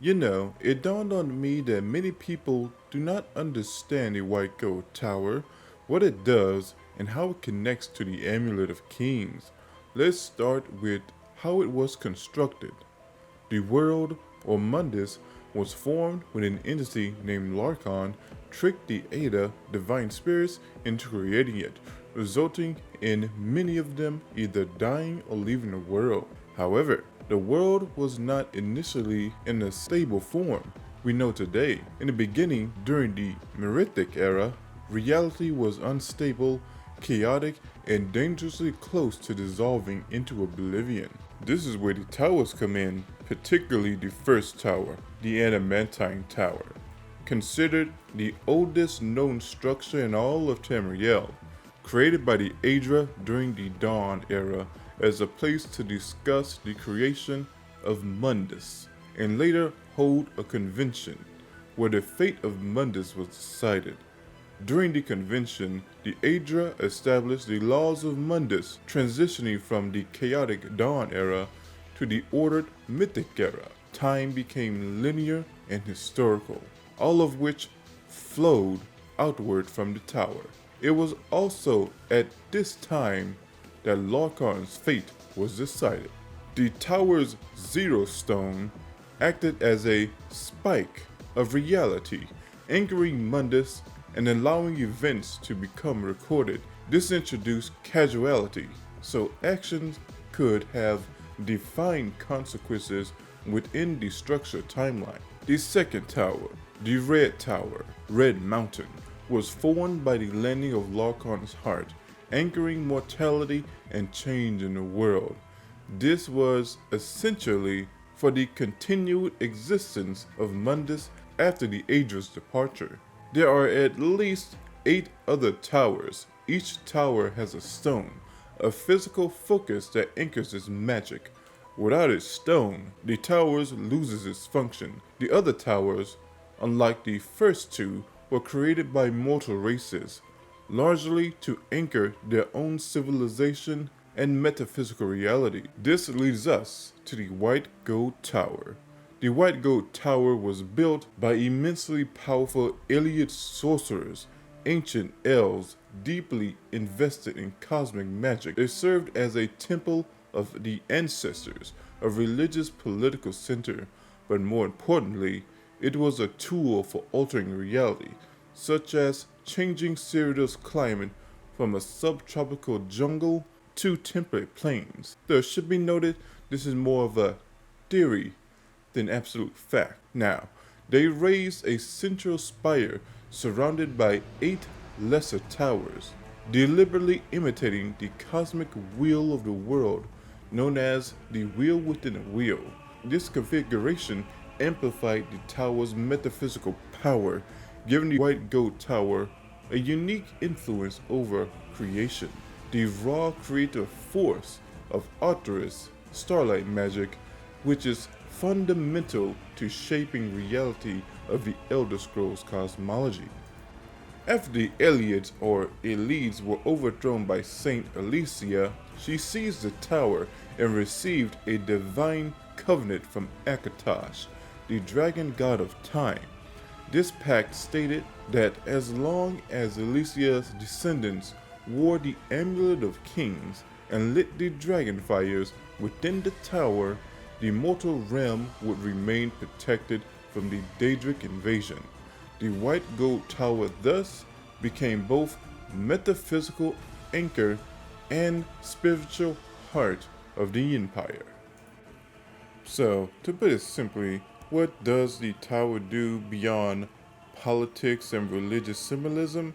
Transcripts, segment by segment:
It dawned on me that many people do not understand the White Gold Tower, what it does, and how it connects to the Amulet of Kings. Let's start with how it was constructed. The world, or Mundus, was formed when an entity named Larkon tricked the Ada divine spirits into creating it, resulting in many of them either dying or leaving the world. However, the world was not initially in a stable form we know today. In the beginning, during the Merithic era, reality was unstable, chaotic, and dangerously close to dissolving into oblivion. This is where the towers come in, particularly the first tower, the Anamantine Tower. Considered the oldest known structure in all of Tamriel, created by the Aedra during the Dawn era as a place to discuss the creation of Mundus, and later hold a convention where the fate of Mundus was decided. During the convention, the Aedra established the laws of Mundus, transitioning from the chaotic Dawn era to the ordered Mythic era. Time became linear and historical, all of which flowed outward from the tower. It was also at this time that Lorkhan's fate was decided. The tower's zero stone acted as a spike of reality, anchoring Mundus and allowing events to become recorded. This introduced causality, so actions could have defined consequences within the structured timeline. The second tower, the Red Tower, Red Mountain, was formed by the landing of Larkon's heart, anchoring mortality and change in the world. This was essentially for the continued existence of Mundus after the Aedra's departure. There are at least 8 other towers. Each tower has a stone, a physical focus that anchors its magic. Without its stone, the towers loses its function. The other towers, unlike the first two, were created by mortal races, largely to anchor their own civilization and metaphysical reality. This leads us to the White Gold Tower. The White Gold Tower was built by immensely powerful Iliad sorcerers, ancient elves deeply invested in cosmic magic. It served as a temple of the ancestors, a religious political center, but more importantly, it was a tool for altering reality, such as changing Cyrodiil's climate from a subtropical jungle to temperate plains. Though it should be noted, this is more of a theory than absolute fact. Now, they raised a central spire surrounded by 8 lesser towers, deliberately imitating the cosmic wheel of the world, known as the wheel within a wheel. This configuration amplified the tower's metaphysical power, giving the White Gold Tower a unique influence over creation. The raw creative force of Arthur's starlight magic, which is fundamental to shaping reality of the Elder Scrolls cosmology. After the Eliads or Elides were overthrown by Saint Alicia, she seized the tower and received a divine covenant from Akatosh, the dragon god of time. This pact stated that as long as Alicia's descendants wore the Amulet of Kings and lit the dragon fires within the tower, the mortal realm would remain protected from the Daedric invasion. The White Gold Tower thus became both metaphysical anchor and spiritual heart of the empire. So, to put it simply, what does the tower do beyond politics and religious symbolism?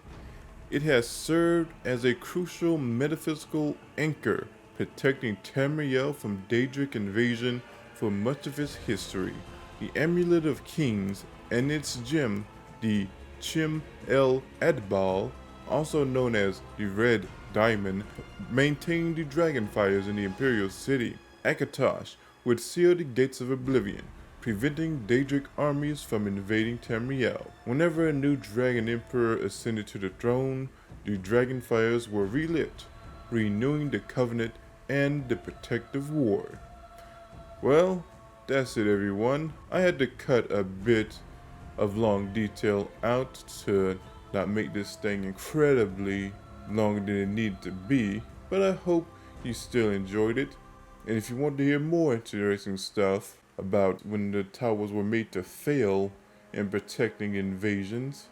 It has served as a crucial metaphysical anchor, protecting Tamriel from Daedric invasion for much of its history. The Amulet of Kings and its gem, the Chim El Adbal, also known as the Red Diamond, maintained the dragon fires in the Imperial City. Akatosh would seal the gates of oblivion, preventing Daedric armies from invading Tamriel. Whenever a new dragon emperor ascended to the throne, the dragon fires were relit, renewing the covenant and the protective war. Well, that's it everyone. I had to cut a bit of long detail out to not make this thing incredibly longer than it needed to be, but I hope you still enjoyed it. And if you want to hear more interesting stuff about when the towers were made to fail and protecting invasions,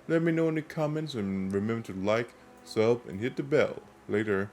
let me know in the comments and remember to like, sub, and hit the bell. Later.